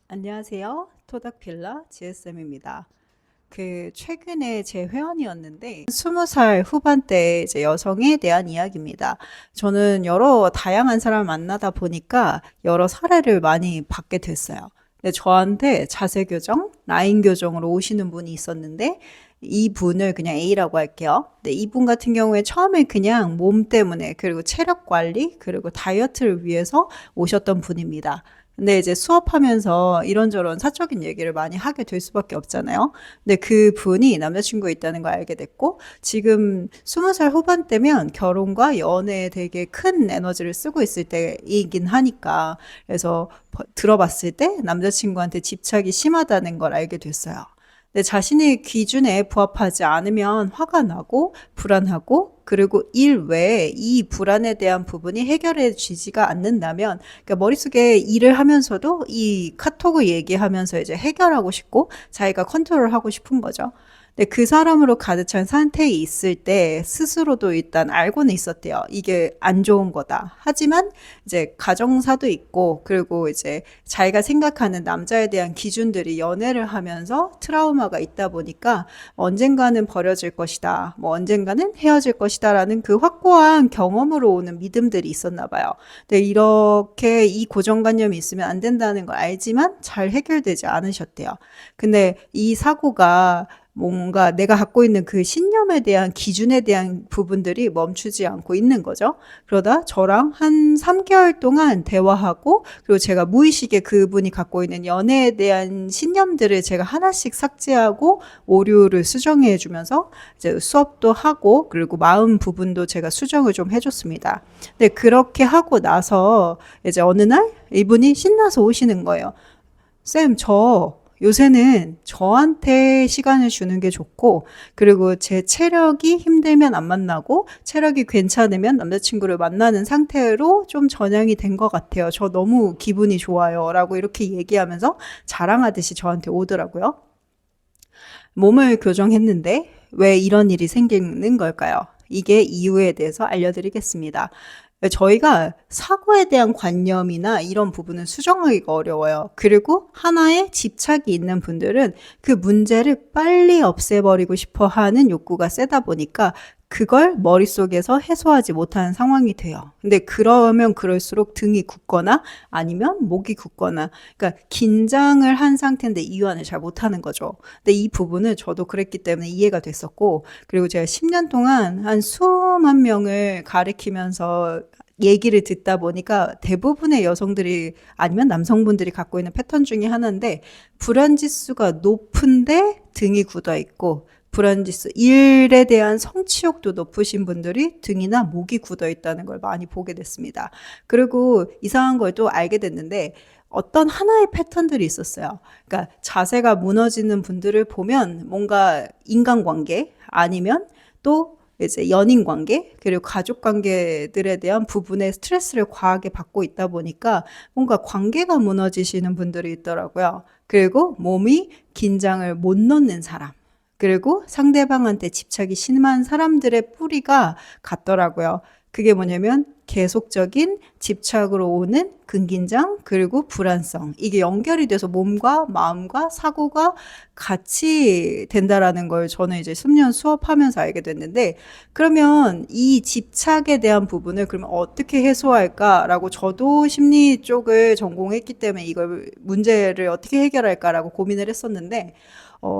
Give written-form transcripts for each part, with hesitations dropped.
안녕하세요. 토닥필라 GSM입니다. 최근에 제 회원이었는데, 20살 후반대 이제 여성에 대한 이야기입니다. 저는 여러 다양한 사람을 만나다 보니까 여러 사례를 많이 받게 됐어요. 근데 저한테 자세 교정, 라인 교정으로 오시는 분이 있었는데, 이 분을 그냥 A라고 할게요. 근데 이분 같은 경우에 처음에 그냥 몸 때문에, 그리고 체력 관리, 그리고 다이어트를 위해서 오셨던 분입니다. 근데 이제 수업하면서 이런저런 사적인 얘기를 많이 하게 될 수밖에 없잖아요. 근데 그 분이 남자친구가 있다는 걸 알게 됐고, 지금 20살 후반대면 결혼과 연애에 되게 큰 에너지를 쓰고 있을 때이긴 하니까, 그래서 들어봤을 때 남자친구한테 집착이 심하다는 걸 알게 됐어요. 근데 자신의 기준에 부합하지 않으면 화가 나고 불안하고, 그리고 일 외에 이 불안에 대한 부분이 해결해지지가 않는다면, 그러니까 머릿속에 일을 하면서도 이 카톡을 얘기하면서 이제 해결하고 싶고 자기가 컨트롤하고 싶은 거죠. 근데 그 사람으로 가득 찬 상태에 있을 때 스스로도 일단 알고는 있었대요. 이게 안 좋은 거다. 하지만 이제 가정사도 있고, 그리고 이제 자기가 생각하는 남자에 대한 기준들이 연애를 하면서 트라우마가 있다 보니까 언젠가는 버려질 것이다, 뭐 언젠가는 헤어질 것이다라는 그 확고한 경험으로 오는 믿음들이 있었나 봐요. 근데 이렇게 이 고정관념이 있으면 안 된다는 걸 알지만 잘 해결되지 않으셨대요. 근데 이 사고가 뭔가 내가 갖고 있는 그 신념에 대한 기준에 대한 부분들이 멈추지 않고 있는 거죠. 그러다 저랑 한 3개월 동안 대화하고, 그리고 제가 무의식에 그분이 갖고 있는 연애에 대한 신념들을 제가 하나씩 삭제하고 오류를 수정해 주면서 이제 수업도 하고, 그리고 마음 부분도 제가 수정을 좀 해줬습니다. 근데 그렇게 하고 나서 이제 어느 날 이분이 신나서 오시는 거예요. 쌤, 저 요새는 저한테 시간을 주는 게 좋고, 그리고 제 체력이 힘들면 안 만나고, 체력이 괜찮으면 남자친구를 만나는 상태로 좀 전향이 된 것 같아요. 저 너무 기분이 좋아요. 라고 이렇게 얘기하면서 자랑하듯이 저한테 오더라고요. 몸을 교정했는데 왜 이런 일이 생기는 걸까요? 이게 이유에 대해서 알려드리겠습니다. 저희가 사고에 대한 관념이나 이런 부분은 수정하기가 어려워요. 그리고 하나에 집착이 있는 분들은 그 문제를 빨리 없애버리고 싶어 하는 욕구가 세다 보니까 그걸 머릿속에서 해소하지 못하는 상황이 돼요. 근데 그러면 그럴수록 등이 굳거나 아니면 목이 굳거나, 그러니까 긴장을 한 상태인데 이완을 잘 못하는 거죠. 근데 이 부분을 저도 그랬기 때문에 이해가 됐었고, 그리고 제가 10년 동안 한 수만 명을 가리키면서 얘기를 듣다 보니까 대부분의 여성들이 아니면 남성분들이 갖고 있는 패턴 중에 하나인데, 불안 지수가 높은데 등이 굳어 있고, 불안 지수, 일에 대한 성취욕도 높으신 분들이 등이나 목이 굳어 있다는 걸 많이 보게 됐습니다. 그리고 이상한 걸 또 알게 됐는데, 어떤 하나의 패턴들이 있었어요. 그러니까 자세가 무너지는 분들을 보면 뭔가 인간관계, 아니면 또 이제 연인 관계, 그리고 가족 관계들에 대한 부분에 스트레스를 과하게 받고 있다 보니까 뭔가 관계가 무너지시는 분들이 있더라고요. 그리고 몸이 긴장을 못 넣는 사람, 그리고 상대방한테 집착이 심한 사람들의 뿌리가 같더라고요. 그게 뭐냐면 계속적인 집착으로 오는 근긴장, 그리고 불안성, 이게 연결이 돼서 몸과 마음과 사고가 같이 된다라는 걸 저는 이제 10년 수업하면서 알게 됐는데, 그러면 이 집착에 대한 부분을 그러면 어떻게 해소할까라고, 저도 심리 쪽을 전공했기 때문에 이걸 문제를 어떻게 해결할까라고 고민을 했었는데,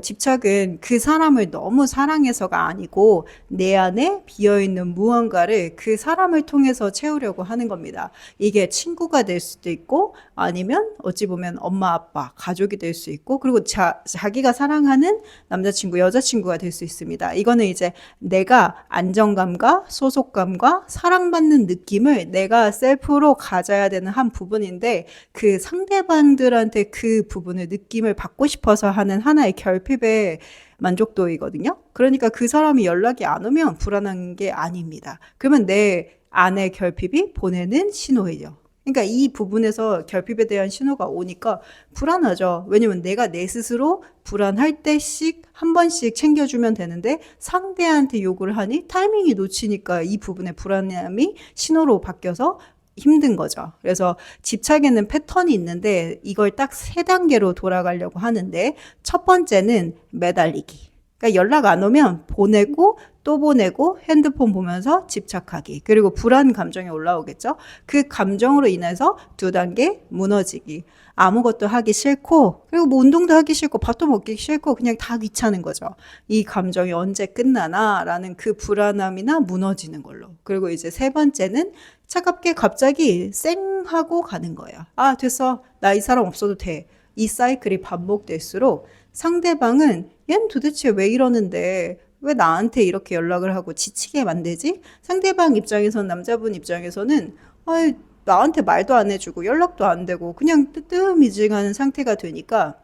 집착은 그 사람을 너무 사랑해서가 아니고 내 안에 비어있는 무언가를 그 사람을 통해서 채우려고 하는 겁니다. 이게 친구가 될 수도 있고, 아니면 어찌 보면 엄마, 아빠, 가족이 될 수 있고, 그리고 자기가 사랑하는 남자친구, 여자친구가 될 수 있습니다. 이거는 이제 내가 안정감과 소속감과 사랑받는 느낌을 내가 셀프로 가져야 되는 한 부분인데, 그 상대방들한테 그 부분을 느낌을 받고 싶어서 하는 하나의 결핍의 만족도이거든요. 그러니까 그 사람이 연락이 안 오면 불안한 게 아닙니다. 그러면 내 안의 결핍이 보내는 신호예요. 그러니까 이 부분에서 결핍에 대한 신호가 오니까 불안하죠. 왜냐면 내가 내 스스로 불안할 때씩 한 번씩 챙겨주면 되는데, 상대한테 요구를 하니 타이밍이 놓치니까 이 부분의 불안함이 신호로 바뀌어서 힘든 거죠. 그래서 집착에는 패턴이 있는데 이걸 딱 세 단계로 돌아가려고 하는데 첫 번째는 매달리기. 그러니까 연락 안 오면 보내고 또 보내고 핸드폰 보면서 집착하기. 그리고 불안 감정이 올라오겠죠. 그 감정으로 인해서 두 단계 무너지기. 아무것도 하기 싫고 그리고 뭐 운동도 하기 싫고 밥도 먹기 싫고 그냥 다 귀찮은 거죠. 이 감정이 언제 끝나나 라는 그 불안함이나 무너지는 걸로. 그리고 이제 세 번째는 차갑게 갑자기 쌩 하고 가는 거예요. 아, 됐어. 나 이 사람 없어도 돼. 이 사이클이 반복될수록 상대방은 얘는 도대체 왜 이러는데 왜 나한테 이렇게 연락을 하고 지치게 만들지? 상대방 입장에서는 남자분 입장에서는 아, 나한테 말도 안 해주고 연락도 안 되고 그냥 뜨뜻미지근한 상태가 되니까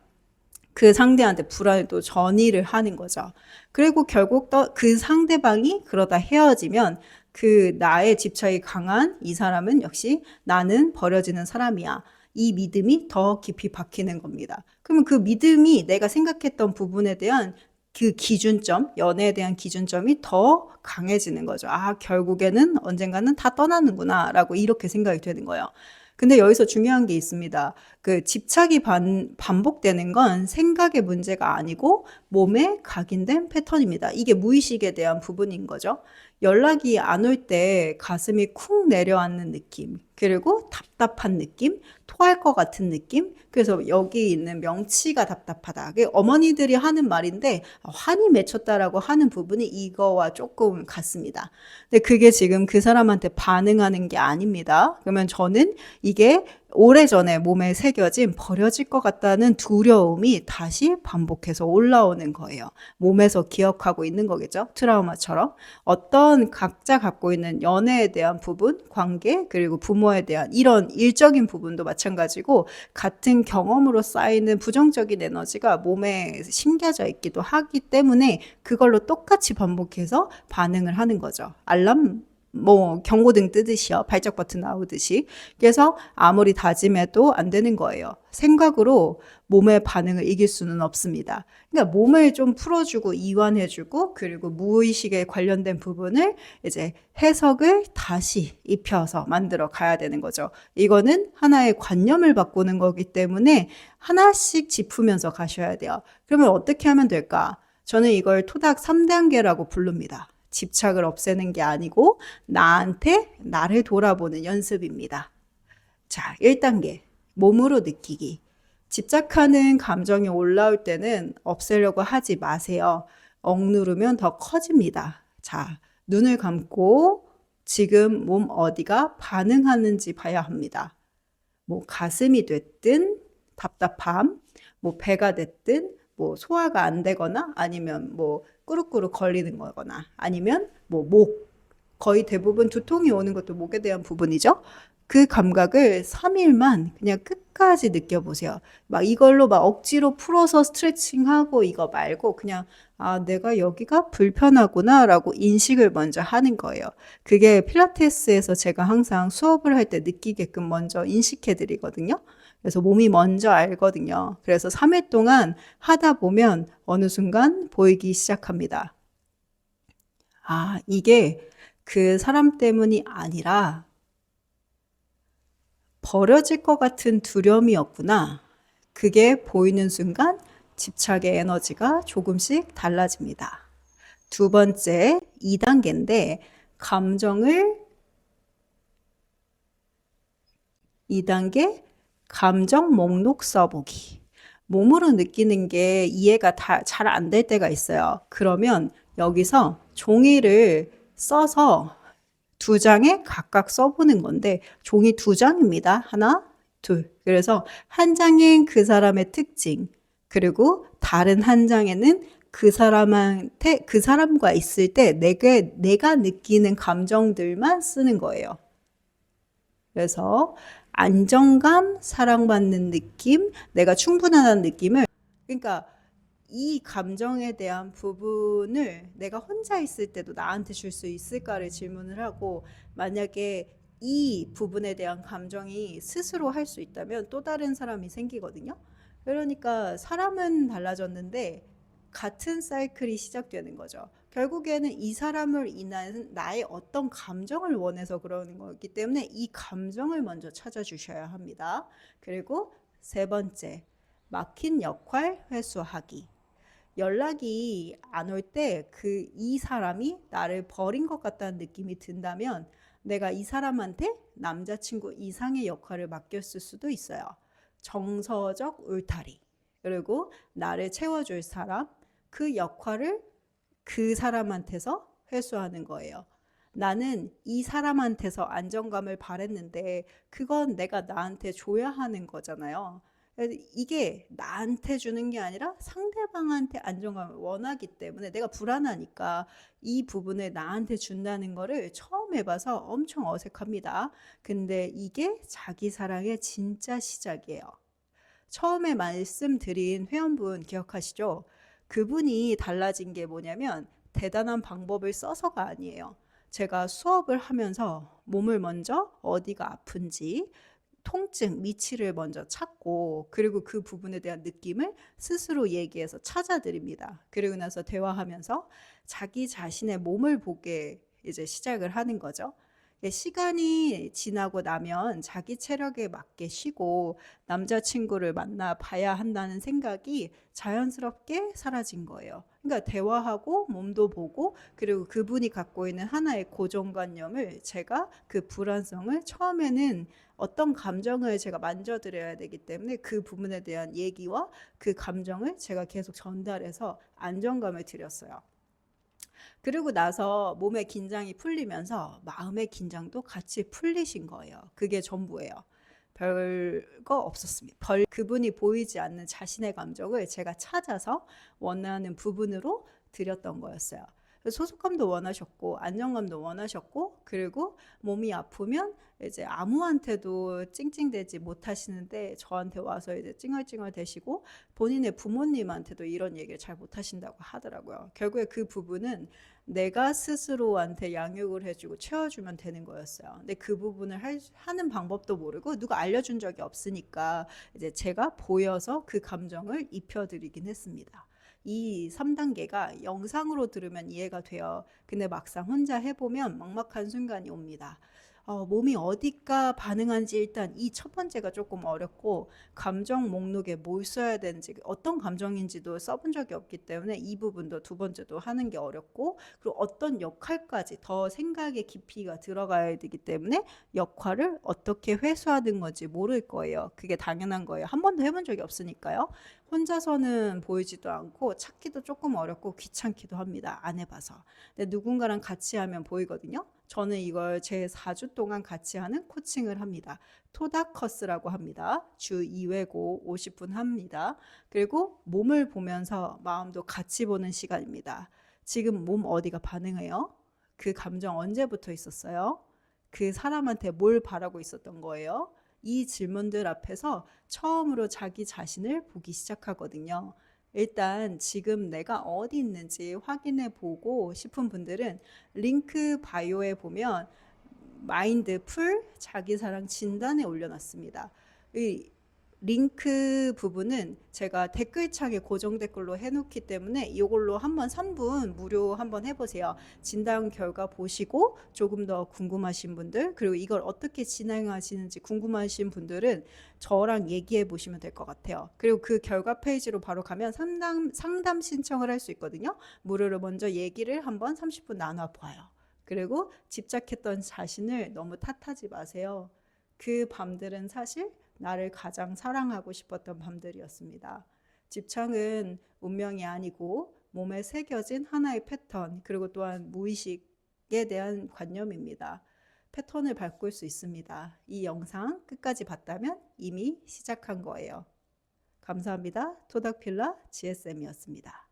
그 상대한테 불안을 또 전이를 하는 거죠. 그리고 결국 또 그 상대방이 그러다 헤어지면 그 나의 집착이 강한 이 사람은 역시 나는 버려지는 사람이야. 이 믿음이 더 깊이 박히는 겁니다. 그러면 그 믿음이 내가 생각했던 부분에 대한 그 기준점, 연애에 대한 기준점이 더 강해지는 거죠. 아, 결국에는 언젠가는 다 떠나는구나 라고 이렇게 생각이 되는 거예요. 근데 여기서 중요한 게 있습니다. 그 집착이 반복되는 건 생각의 문제가 아니고 몸에 각인된 패턴입니다. 이게 무의식에 대한 부분인 거죠. 연락이 안 올 때 가슴이 쿵 내려앉는 느낌, 그리고 답답한 느낌, 토할 것 같은 느낌. 그래서 여기 있는 명치가 답답하다. 어머니들이 하는 말인데 환히 맺혔다라고 하는 부분이 이거와 조금 같습니다. 근데 그게 지금 그 사람한테 반응하는 게 아닙니다. 그러면 저는 이게 오래전에 몸에 새겨진 버려질 것 같다는 두려움이 다시 반복해서 올라오는 거예요. 몸에서 기억하고 있는 거겠죠. 트라우마처럼. 어떤 각자 갖고 있는 연애에 대한 부분, 관계, 그리고 부모에 대한 이런 일적인 부분도 마찬가지고 같은 경험으로 쌓이는 부정적인 에너지가 몸에 심겨져 있기도 하기 때문에 그걸로 똑같이 반복해서 반응을 하는 거죠. 알람 뭐 경고등 뜨듯이요. 발작 버튼 나오듯이. 그래서 아무리 다짐해도 안 되는 거예요. 생각으로 몸의 반응을 이길 수는 없습니다. 그러니까 몸을 좀 풀어주고 이완해주고 그리고 무의식에 관련된 부분을 이제 해석을 다시 입혀서 만들어 가야 되는 거죠. 이거는 하나의 관념을 바꾸는 거기 때문에 하나씩 짚으면서 가셔야 돼요. 그러면 어떻게 하면 될까? 저는 이걸 토닥 3단계라고 부릅니다. 집착을 없애는 게 아니고 나한테 나를 돌아보는 연습입니다. 자, 1단계. 몸으로 느끼기. 집착하는 감정이 올라올 때는 없애려고 하지 마세요. 억누르면 더 커집니다. 자, 눈을 감고 지금 몸 어디가 반응하는지 봐야 합니다. 뭐 가슴이 됐든 답답함, 뭐 배가 됐든 뭐 소화가 안 되거나 아니면 뭐 꾸룩꾸룩 걸리는 거거나 아니면 뭐 목, 거의 대부분 두통이 오는 것도 목에 대한 부분이죠. 그 감각을 3일만 그냥 끝까지 느껴보세요. 막 이걸로 막 억지로 풀어서 스트레칭하고 이거 말고 그냥 아, 내가 여기가 불편하구나 라고 인식을 먼저 하는 거예요. 그게 필라테스에서 제가 항상 수업을 할 때 느끼게끔 먼저 인식해 드리거든요. 그래서 몸이 먼저 알거든요. 그래서 3일 동안 하다 보면 어느 순간 보이기 시작합니다. 아, 이게 그 사람 때문이 아니라 버려질 것 같은 두려움이었구나. 그게 보이는 순간 집착의 에너지가 조금씩 달라집니다. 두 번째, 2단계인데 감정을 2단계 감정 목록 써보기. 몸으로 느끼는 게 이해가 잘 안 될 때가 있어요. 그러면 여기서 종이를 써서 2장에 각각 써보는 건데 종이 2장입니다. 하나, 둘. 그래서 한 장엔 그 사람의 특징, 그리고 다른 한 장에는 그 사람과 있을 때 내가 느끼는 감정들만 쓰는 거예요. 그래서 안정감, 사랑받는 느낌, 내가 충분하다는 느낌을, 그러니까 이 감정에 대한 부분을 내가 혼자 있을 때도 나한테 줄 수 있을까를 질문을 하고, 만약에 이 부분에 대한 감정이 스스로 할 수 있다면 또 다른 사람이 생기거든요. 그러니까 사람은 달라졌는데 같은 사이클이 시작되는 거죠. 결국에는 이 사람을 인한 나의 어떤 감정을 원해서 그러는 거기 때문에 이 감정을 먼저 찾아주셔야 합니다. 그리고 세 번째, 막힌 역할 회수하기. 연락이 안 올 때 이 사람이 나를 버린 것 같다는 느낌이 든다면 내가 이 사람한테 남자친구 이상의 역할을 맡겼을 수도 있어요. 정서적 울타리. 그리고 나를 채워줄 사람, 그 역할을 그 사람한테서 회수하는 거예요. 나는 이 사람한테서 안정감을 바랬는데 그건 내가 나한테 줘야 하는 거잖아요. 이게 나한테 주는 게 아니라 상대방한테 안정감을 원하기 때문에 내가 불안하니까 이 부분을 나한테 준다는 거를 처음 해봐서 엄청 어색합니다. 근데 이게 자기 사랑의 진짜 시작이에요. 처음에 말씀드린 회원분 기억하시죠? 그분이 달라진 게 뭐냐면 대단한 방법을 써서가 아니에요. 제가 수업을 하면서 몸을 먼저 어디가 아픈지 통증, 미치를 먼저 찾고 그리고 그 부분에 대한 느낌을 스스로 얘기해서 찾아드립니다. 그리고 나서 대화하면서 자기 자신의 몸을 보게 이제 시작을 하는 거죠. 시간이 지나고 나면 자기 체력에 맞게 쉬고 남자친구를 만나 봐야 한다는 생각이 자연스럽게 사라진 거예요. 그러니까 대화하고 몸도 보고 그리고 그분이 갖고 있는 하나의 고정관념을 제가 그 불안성을 처음에는 어떤 감정을 제가 만져드려야 되기 때문에 그 부분에 대한 얘기와 그 감정을 제가 계속 전달해서 안정감을 드렸어요. 그리고 나서 몸의 긴장이 풀리면서 마음의 긴장도 같이 풀리신 거예요. 그게 전부예요. 별거 없었습니다. 그분이 보이지 않는 자신의 감정을 제가 찾아서 원하는 부분으로 드렸던 거였어요. 소속감도 원하셨고 안정감도 원하셨고 그리고 몸이 아프면 이제 아무한테도 찡찡대지 못하시는데 저한테 와서 이제 찡얼찡얼 대시고 본인의 부모님한테도 이런 얘기를 잘 못하신다고 하더라고요. 결국에 그 부분은 내가 스스로한테 양육을 해주고 채워주면 되는 거였어요. 근데 그 부분을 하는 방법도 모르고 누가 알려준 적이 없으니까 이제 제가 보여서 그 감정을 입혀드리긴 했습니다. 이 3단계가 영상으로 들으면 이해가 돼요. 근데 막상 혼자 해보면 막막한 순간이 옵니다. 몸이 어디가 반응하는지 일단 이 첫 번째가 조금 어렵고 감정 목록에 뭘 써야 되는지 어떤 감정인지도 써본 적이 없기 때문에 이 부분도 두 번째도 하는 게 어렵고 그리고 어떤 역할까지 더 생각의 깊이가 들어가야 되기 때문에 역할을 어떻게 회수하는 건지 모를 거예요. 그게 당연한 거예요. 한 번도 해본 적이 없으니까요. 혼자서는 보이지도 않고 찾기도 조금 어렵고 귀찮기도 합니다. 안 해봐서. 근데 누군가랑 같이 하면 보이거든요. 저는 이걸 제 4주 동안 같이 하는 코칭을 합니다. 토닥커스라고 합니다. 주 2회고 50분 합니다. 그리고 몸을 보면서 마음도 같이 보는 시간입니다. 지금 몸 어디가 반응해요? 그 감정 언제부터 있었어요? 그 사람한테 뭘 바라고 있었던 거예요? 이 질문들 앞에서 처음으로 자기 자신을 보기 시작하거든요. 일단 지금 내가 어디 있는지 확인해 보고 싶은 분들은 링크 바이오에 보면 마인드풀 자기사랑 진단에 올려놨습니다. 이 링크 부분은 제가 댓글창에 고정 댓글로 해놓기 때문에 이걸로 한번 3분 무료 한번 해보세요. 진단 결과 보시고 조금 더 궁금하신 분들 그리고 이걸 어떻게 진행하시는지 궁금하신 분들은 저랑 얘기해 보시면 될 것 같아요. 그리고 그 결과 페이지로 바로 가면 상담 신청을 할 수 있거든요. 무료로 먼저 얘기를 한번 30분 나눠봐요. 그리고 집착했던 자신을 너무 탓하지 마세요. 그 밤들은 사실 나를 가장 사랑하고 싶었던 밤들이었습니다. 집착은 운명이 아니고 몸에 새겨진 하나의 패턴 그리고 또한 무의식에 대한 관념입니다. 패턴을 바꿀 수 있습니다. 이 영상 끝까지 봤다면 이미 시작한 거예요. 감사합니다. 토닥필라 GSM이었습니다.